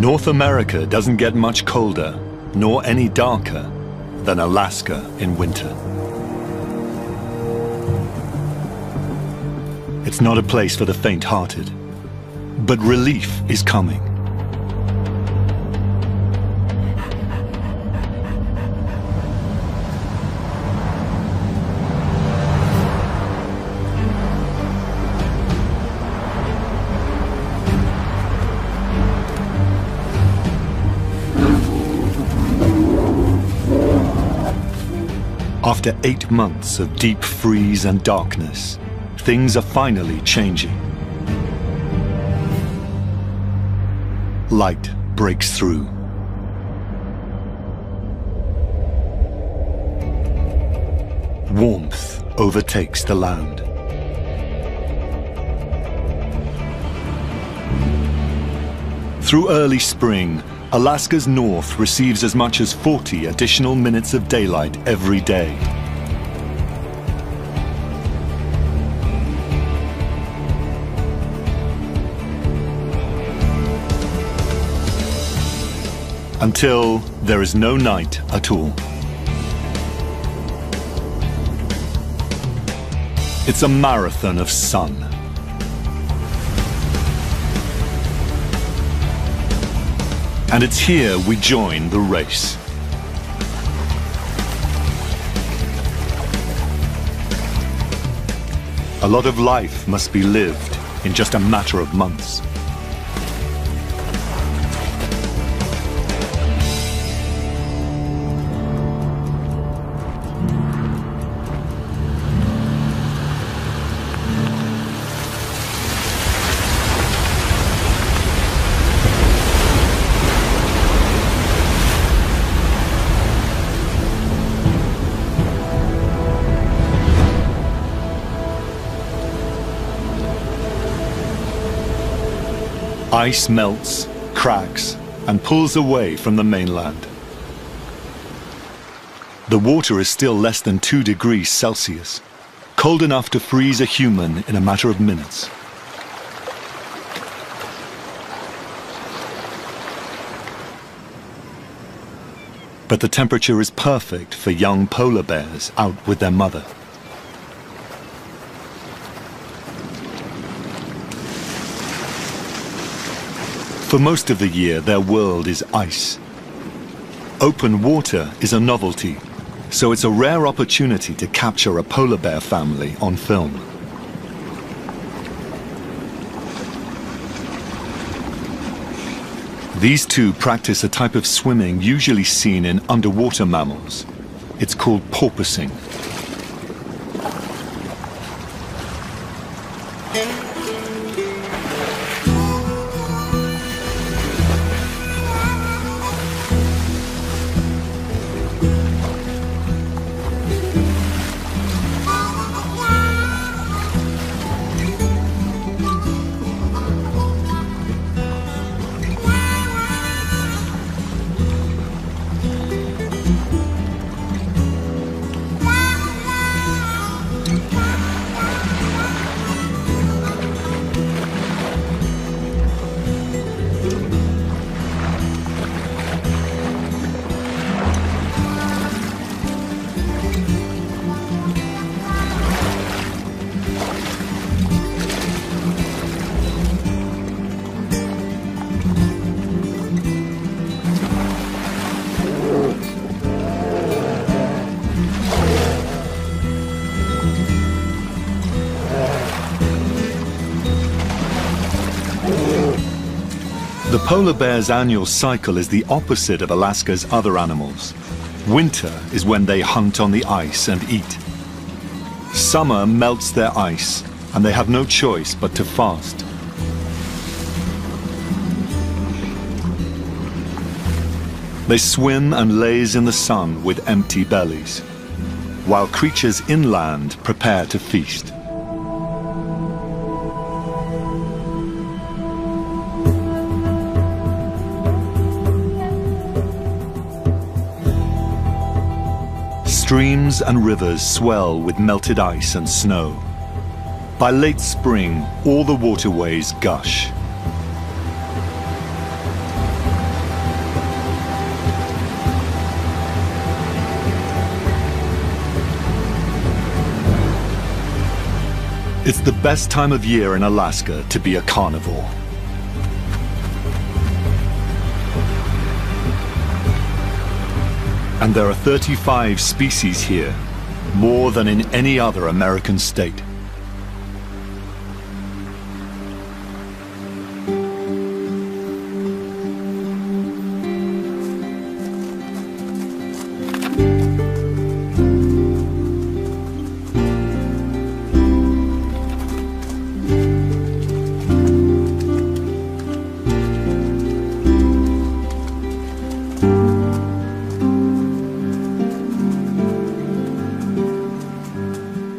North America doesn't get much colder, nor any darker, than Alaska in winter. It's not a place for the faint-hearted, but relief is coming. After 8 months of deep freeze and darkness, things are finally changing. Light breaks through. Warmth overtakes the land. Through early spring, Alaska's north receives as much as 40 additional minutes of daylight every day. Until there is no night at all. It's a marathon of sun. And it's here we join the race. A lot of life must be lived in just a matter of months. Ice melts, cracks, and pulls away from the mainland. The water is still less than 2 degrees Celsius, cold enough to freeze a human in a matter of minutes. But the temperature is perfect for young polar bears out with their mother. For most of the year, their world is ice. Open water is a novelty, so it's a rare opportunity to capture a polar bear family on film. These two practice a type of swimming usually seen in underwater mammals. It's called porpoising. The polar bear's annual cycle is the opposite of Alaska's other animals. Winter is when they hunt on the ice and eat. Summer melts their ice, and they have no choice but to fast. They swim and laze in the sun with empty bellies, while creatures inland prepare to feast. Streams and rivers swell with melted ice and snow. By late spring, all the waterways gush. It's the best time of year in Alaska to be a carnivore. And there are 35 species here, more than in any other American state.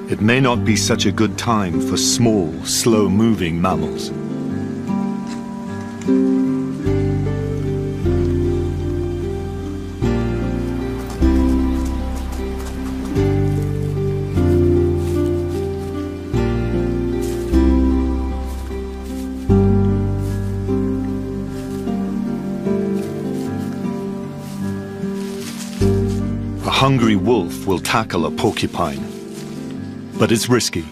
It may not be such a good time for small, slow-moving mammals. A hungry wolf will tackle a porcupine. But it's risky.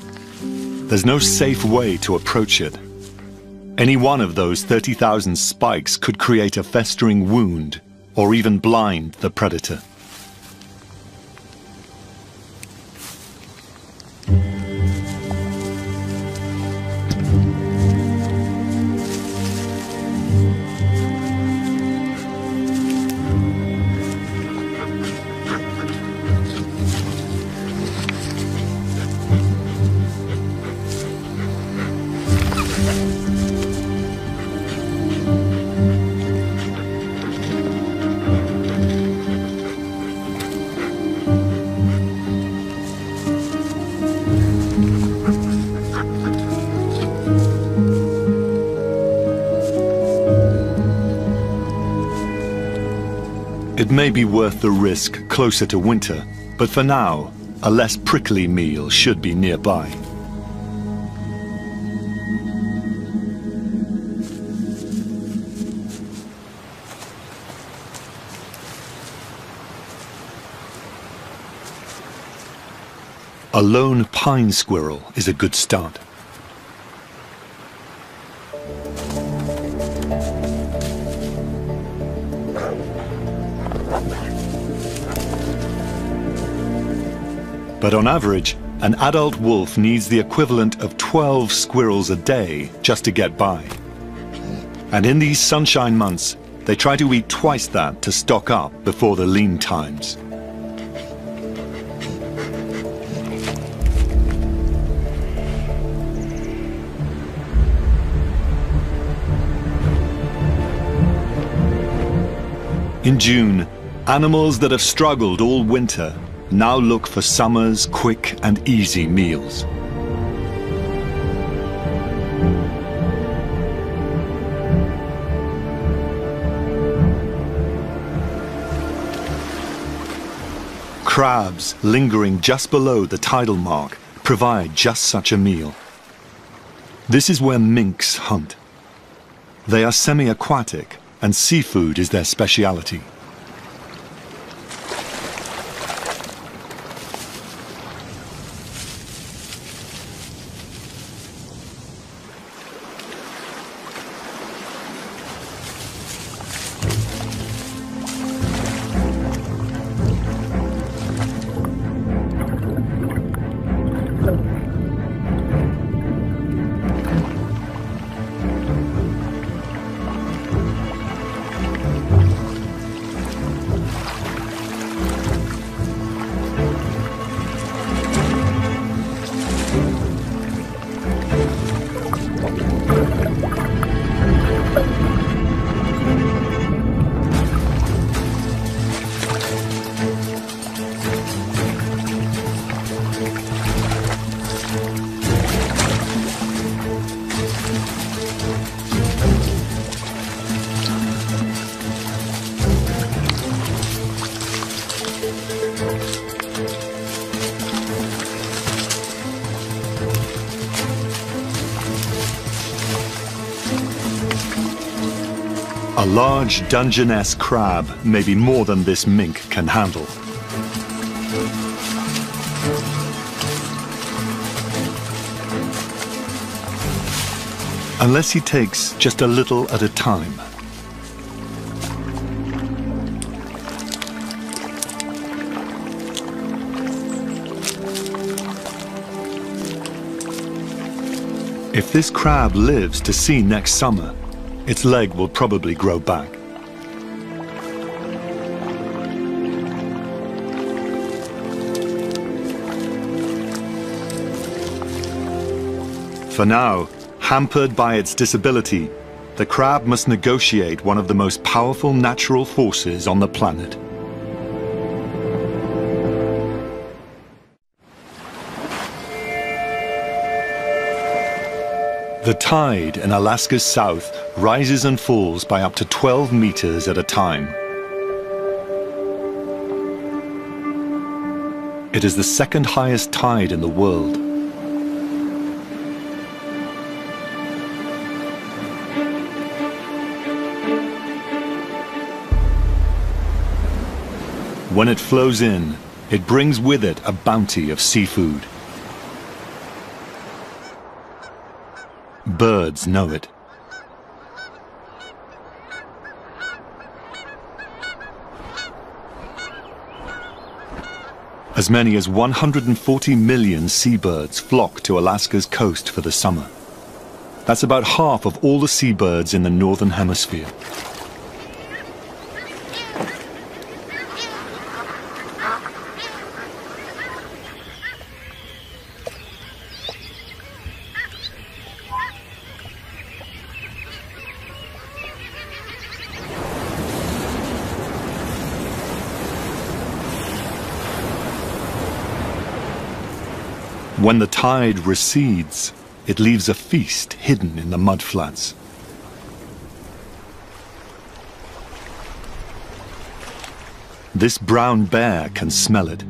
There's no safe way to approach it. Any one of those 30,000 spikes could create a festering wound or even blind the predator. It may be worth the risk closer to winter, but for now, a less prickly meal should be nearby. A lone pine squirrel is a good start. But on average, an adult wolf needs the equivalent of 12 squirrels a day just to get by. And in these sunshine months, they try to eat twice that to stock up before the lean times. In June, animals that have struggled all winter now look for summer's quick and easy meals. Crabs lingering just below the tidal mark provide just such a meal. This is where minks hunt. They are semi-aquatic, and seafood is their speciality. A large Dungeness crab may be more than this mink can handle. unless he takes just a little at a time. If this crab lives to see next summer, its leg will probably grow back. For now, hampered by its disability, the crab must negotiate one of the most powerful natural forces on the planet. The tide in Alaska's south rises and falls by up to 12 meters at a time. It is the second highest tide in the world. When it flows in, it brings with it a bounty of seafood. Birds know it. As many as 140 million seabirds flock to Alaska's coast for the summer. That's about half of all the seabirds in the Northern Hemisphere. When the tide recedes, it leaves a feast hidden in the mudflats. This brown bear can smell it.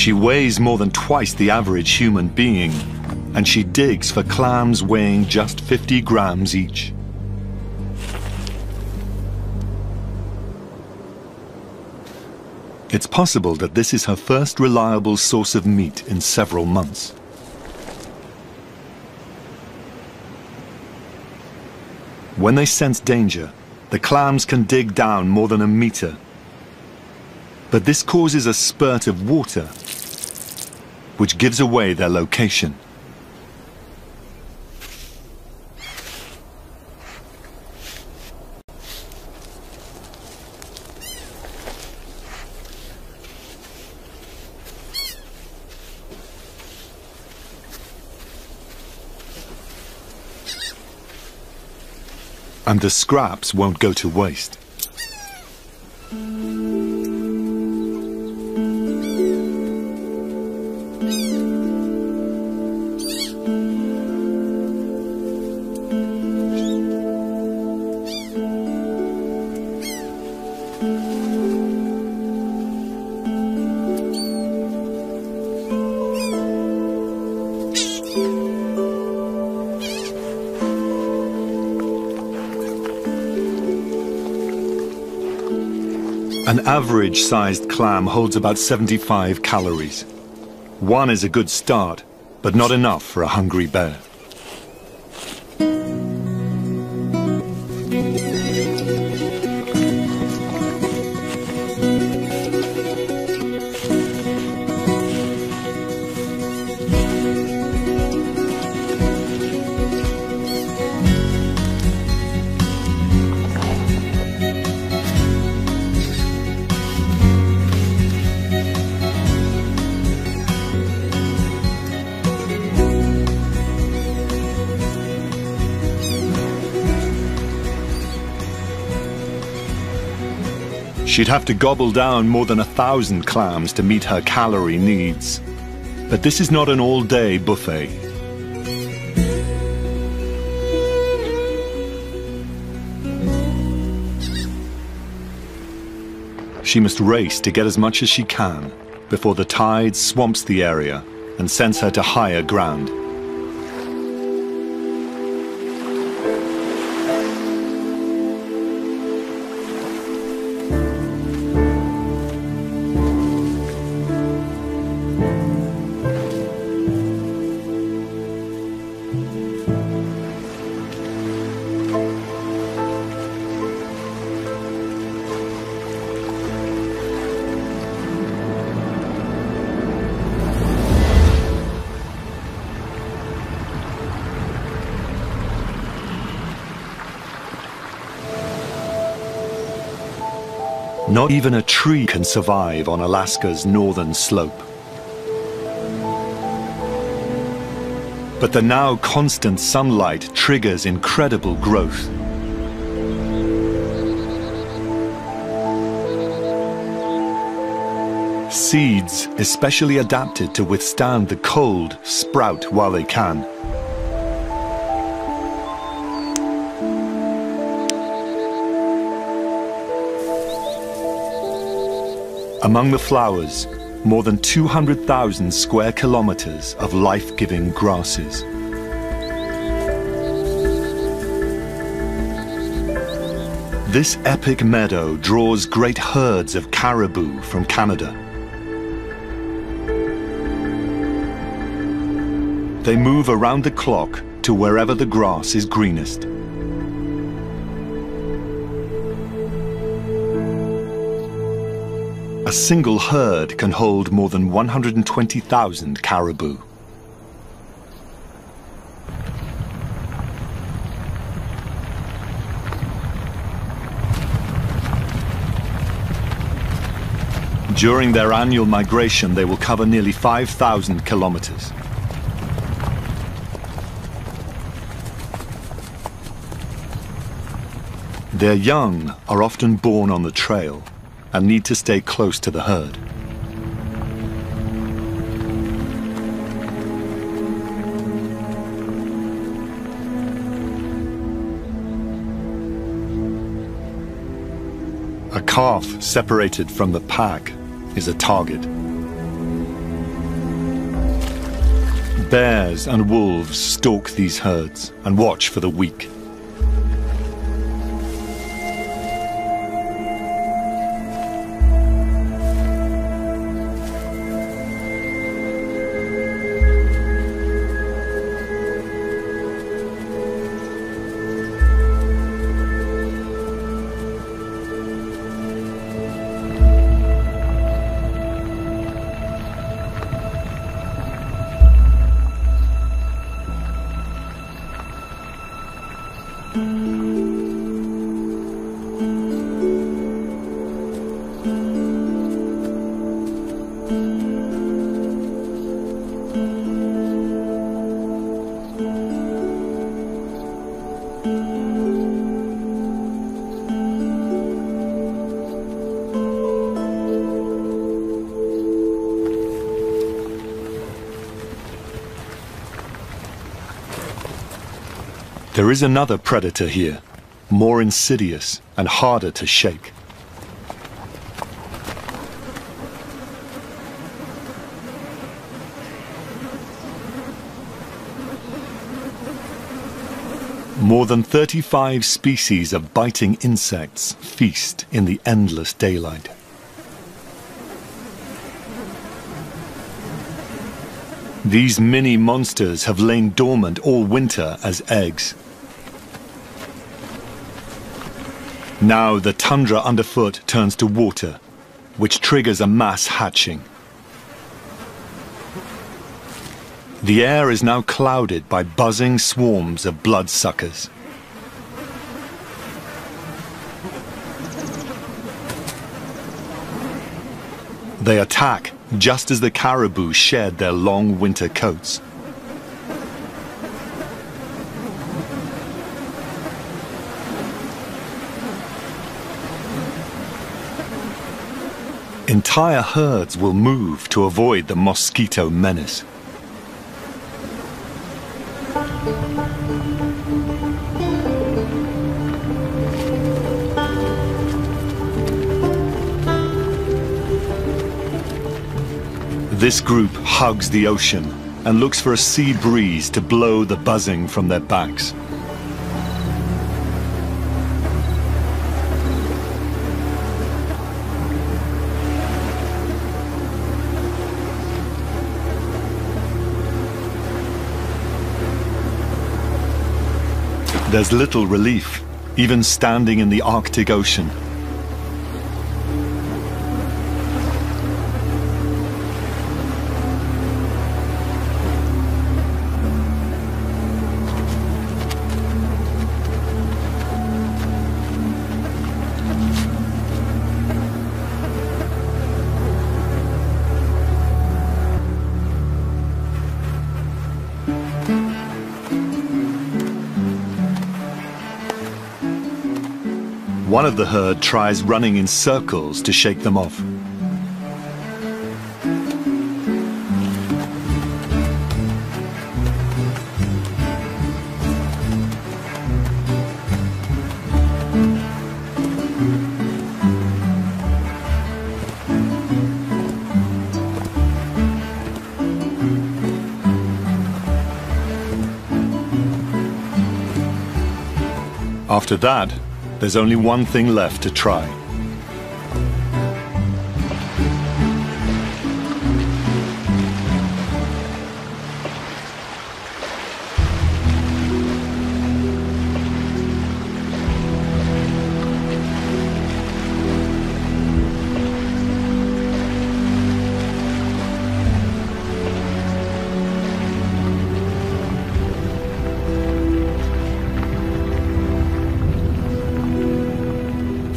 She weighs more than twice the average human being, and she digs for clams weighing just 50 grams each. It's possible that this is her first reliable source of meat in several months. When they sense danger, the clams can dig down more than a meter. But this causes a spurt of water, which gives away their location. And the scraps won't go to waste. An average-sized clam holds about 75 calories. One is a good start, but not enough for a hungry bear. She'd have to gobble down more than 1,000 clams to meet her calorie needs. But this is not an all-day buffet. She must race to get as much as she can before the tide swamps the area and sends her to higher ground. Not even a tree can survive on Alaska's northern slope. But the now constant sunlight triggers incredible growth. Seeds, especially adapted to withstand the cold, sprout while they can. Among the flowers, more than 200,000 square kilometers of life-giving grasses. This epic meadow draws great herds of caribou from Canada. They move around the clock to wherever the grass is greenest. A single herd can hold more than 120,000 caribou. During their annual migration, they will cover nearly 5,000 kilometers. Their young are often born on the trail and need to stay close to the herd. A calf separated from the pack is a target. Bears and wolves stalk these herds and watch for the weak. There is another predator here, more insidious and harder to shake. More than 35 species of biting insects feast in the endless daylight. These mini monsters have lain dormant all winter as eggs. Now the tundra underfoot turns to water, which triggers a mass hatching. The air is now clouded by buzzing swarms of bloodsuckers. They attack just as the caribou shed their long winter coats. Entire herds will move to avoid the mosquito menace. This group hugs the ocean and looks for a sea breeze to blow the buzzing from their backs. There's little relief, even standing in the Arctic Ocean. One of the herd tries running in circles to shake them off. After that, there's only one thing left to try.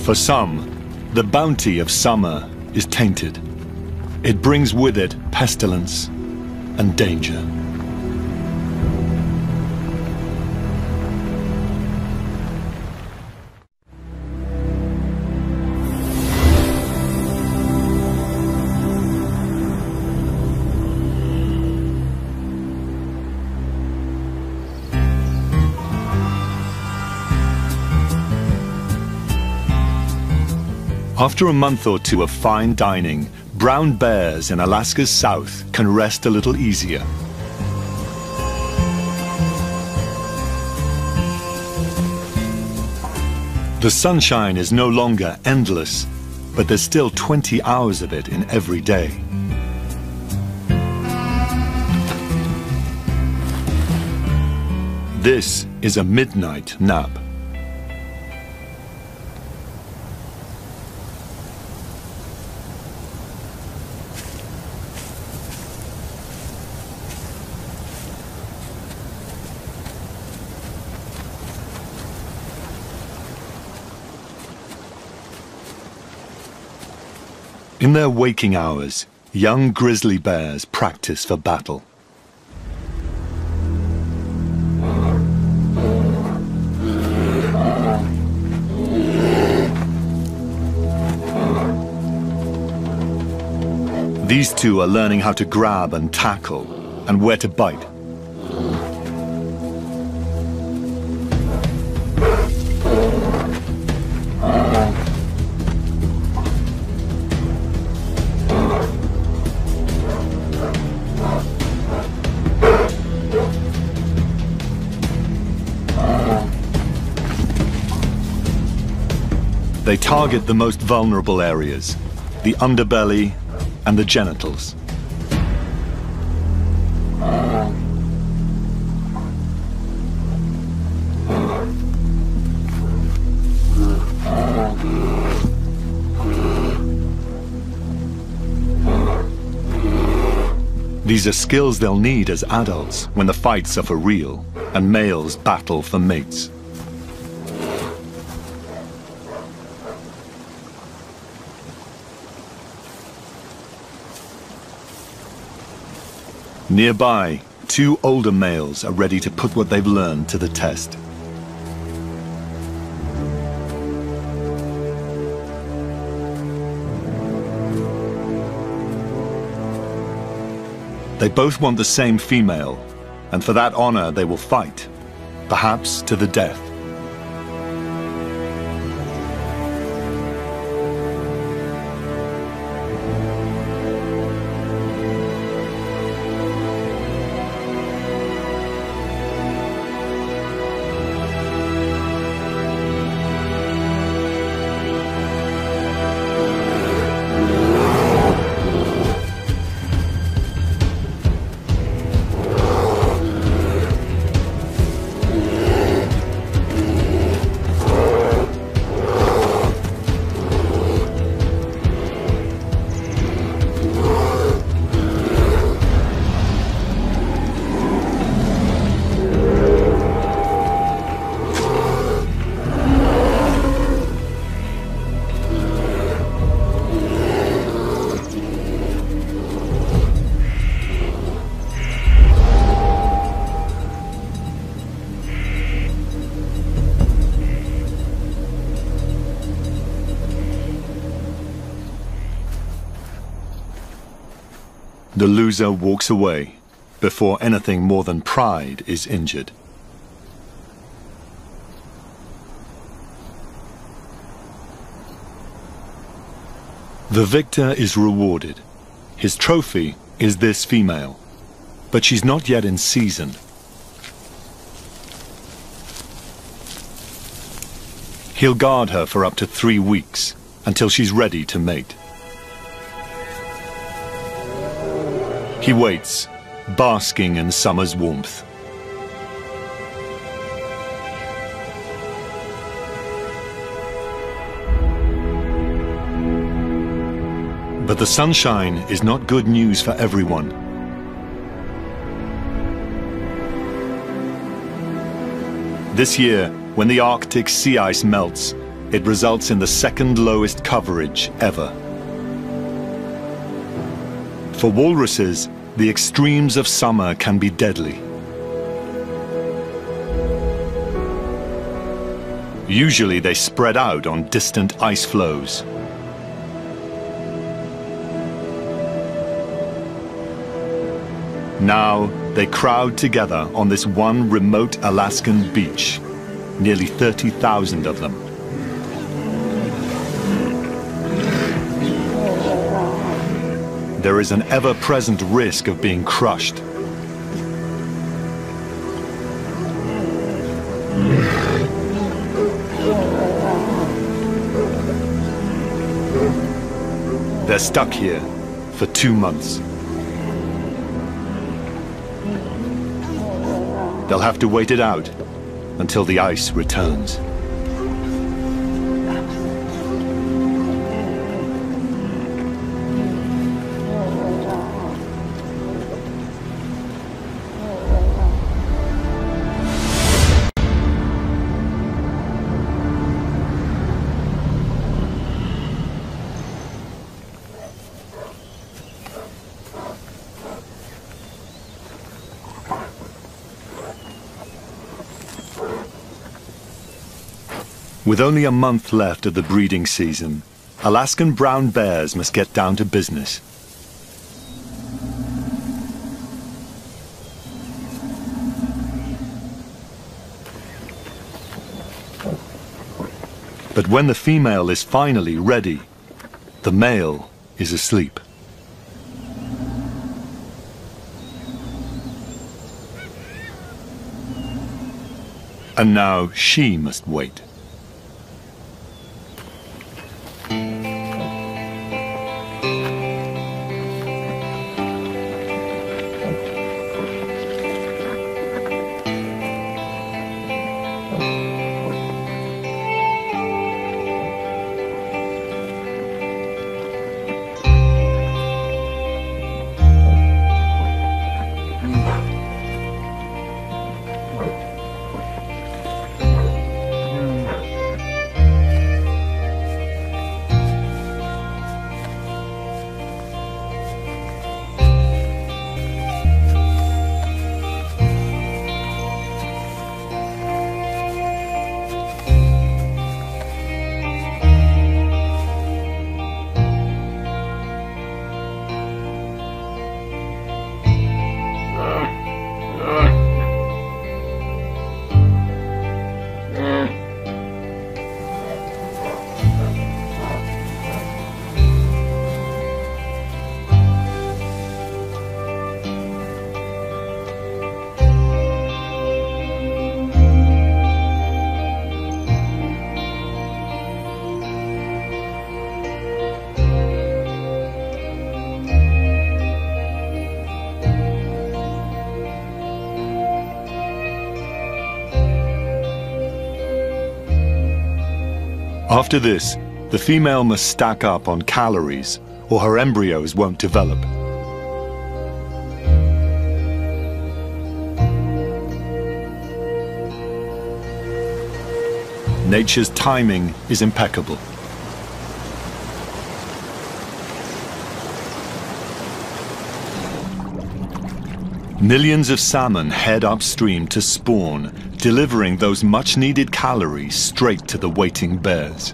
For some, the bounty of summer is tainted. It brings with it pestilence and danger. After a month or two of fine dining, brown bears in Alaska's south can rest a little easier. The sunshine is no longer endless, but there's still 20 hours of it in every day. This is a midnight nap. In their waking hours, young grizzly bears practice for battle. These two are learning how to grab and tackle, and where to bite. They target the most vulnerable areas, the underbelly and the genitals. These are skills they'll need as adults when the fights are for real and males battle for mates. Nearby, two older males are ready to put what they've learned to the test. They both want the same female, and for that honor they will fight, perhaps to the death. The loser walks away before anything more than pride is injured. The victor is rewarded. His trophy is this female, but she's not yet in season. He'll guard her for up to 3 weeks, until she's ready to mate. He waits, basking in summer's warmth. But the sunshine is not good news for everyone. This year, when the Arctic sea ice melts, it results in the second lowest coverage ever. For walruses, the extremes of summer can be deadly. Usually they spread out on distant ice floes. Now they crowd together on this one remote Alaskan beach, nearly 30,000 of them. There is an ever-present risk of being crushed. They're stuck here for 2 months. They'll have to wait it out until the ice returns. With only a month left of the breeding season, Alaskan brown bears must get down to business. But when the female is finally ready, the male is asleep. And now she must wait. After this, the female must stack up on calories, or her embryos won't develop. Nature's timing is impeccable. Millions of salmon head upstream to spawn, delivering those much-needed calories straight to the waiting bears.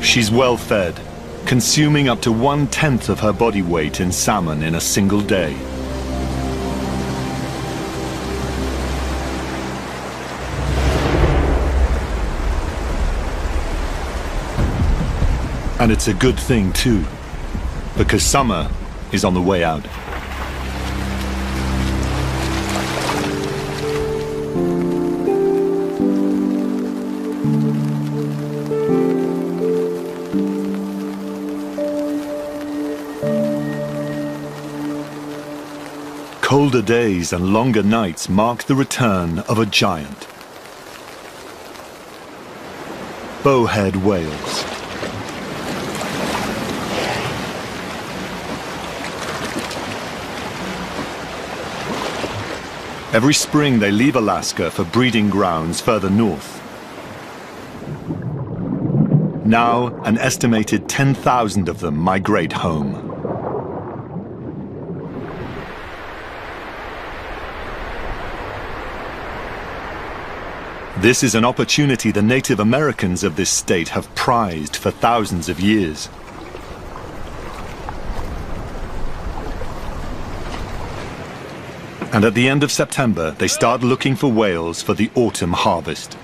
She's well fed, consuming up to 1/10 of her body weight in salmon in a single day. And it's a good thing too, because summer is on the way out. Colder days and longer nights mark the return of a giant. Bowhead whales. Every spring they leave Alaska for breeding grounds further north. Now, an estimated 10,000 of them migrate home. This is an opportunity the Native Americans of this state have prized for thousands of years. And at the end of September, they start looking for whales for the autumn harvest.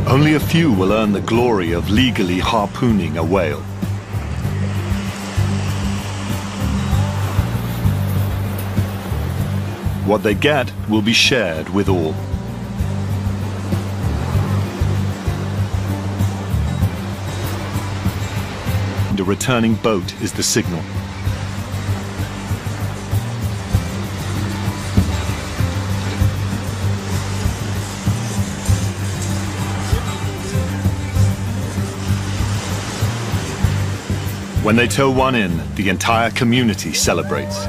Only a few will earn the glory of legally harpooning a whale. What they get will be shared with all. And a returning boat is the signal. When they tow one in, the entire community celebrates.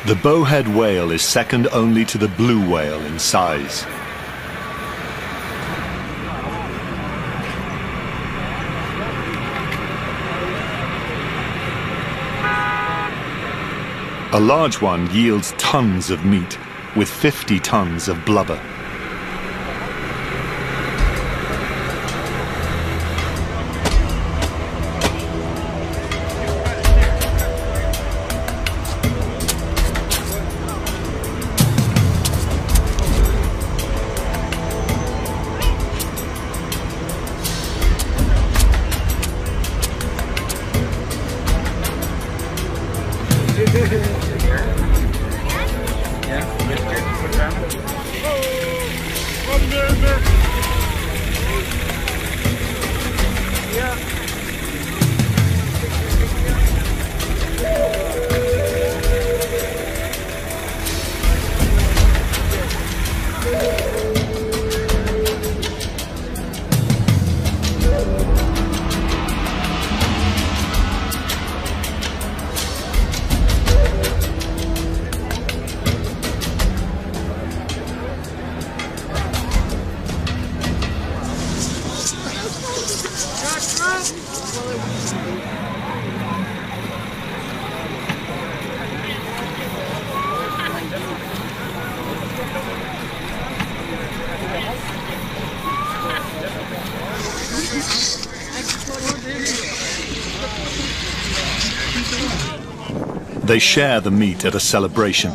The bowhead whale is second only to the blue whale in size. A large one yields tons of meat, with 50 tons of blubber. Yeah, They share the meat at a celebration.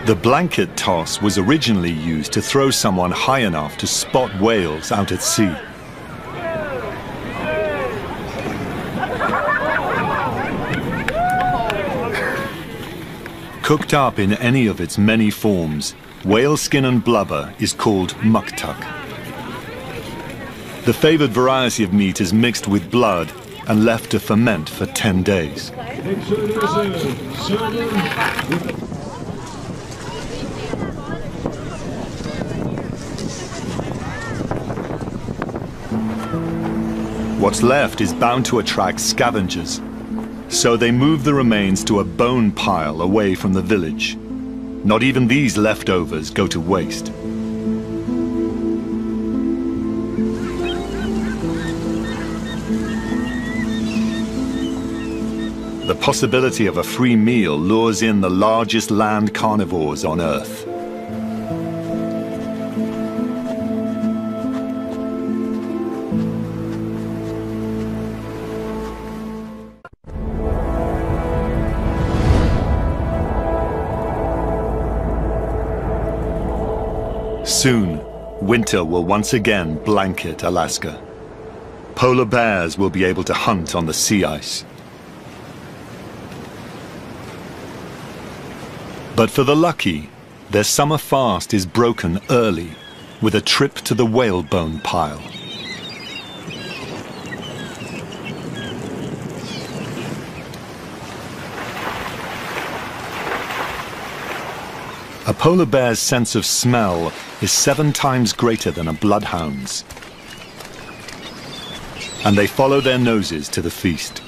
The blanket toss was originally used to throw someone high enough to spot whales out at sea. Cooked up in any of its many forms, whale skin and blubber is called muktuk. The favored variety of meat is mixed with blood and left to ferment for 10 days. What's left is bound to attract scavengers, so they move the remains to a bone pile away from the village. Not even these leftovers go to waste. The possibility of a free meal lures in the largest land carnivores on Earth. Soon, winter will once again blanket Alaska. Polar bears will be able to hunt on the sea ice. But for the lucky, their summer fast is broken early with a trip to the whalebone pile. A polar bear's sense of smell is 7 times greater than a bloodhound's. And they follow their noses to the feast.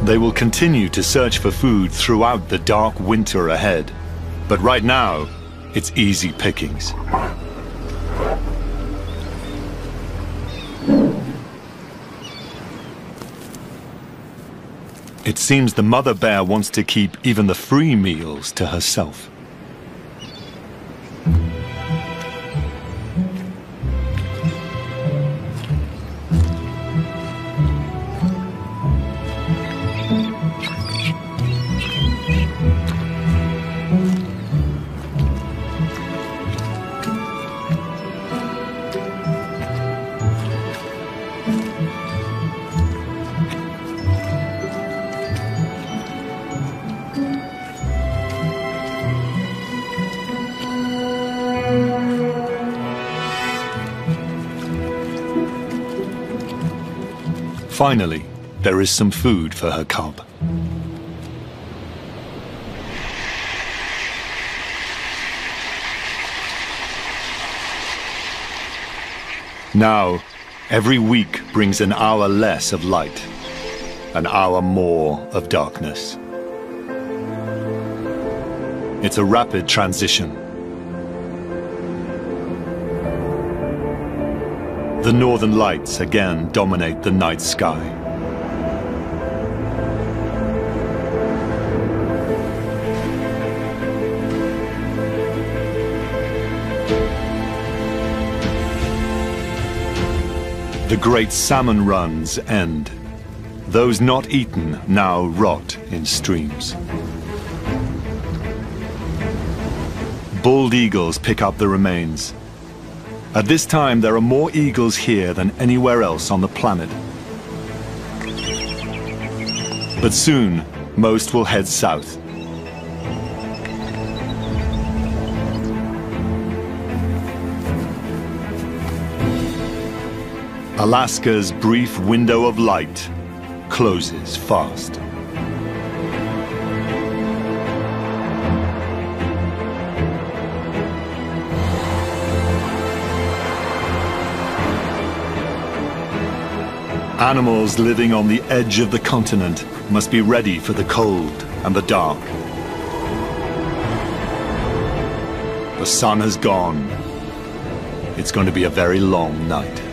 They will continue to search for food throughout the dark winter ahead. But right now, it's easy pickings. It seems the mother bear wants to keep even the free meals to herself. Finally, there is some food for her cub. Now, every week brings an hour less of light, an hour more of darkness. It's a rapid transition. The northern lights again dominate the night sky. The great salmon runs end. Those not eaten now rot in streams. Bald eagles pick up the remains. At this time, there are more eagles here than anywhere else on the planet. But soon, most will head south. Alaska's brief window of light closes fast. Animals living on the edge of the continent must be ready for the cold and the dark. The sun has gone. It's going to be a very long night.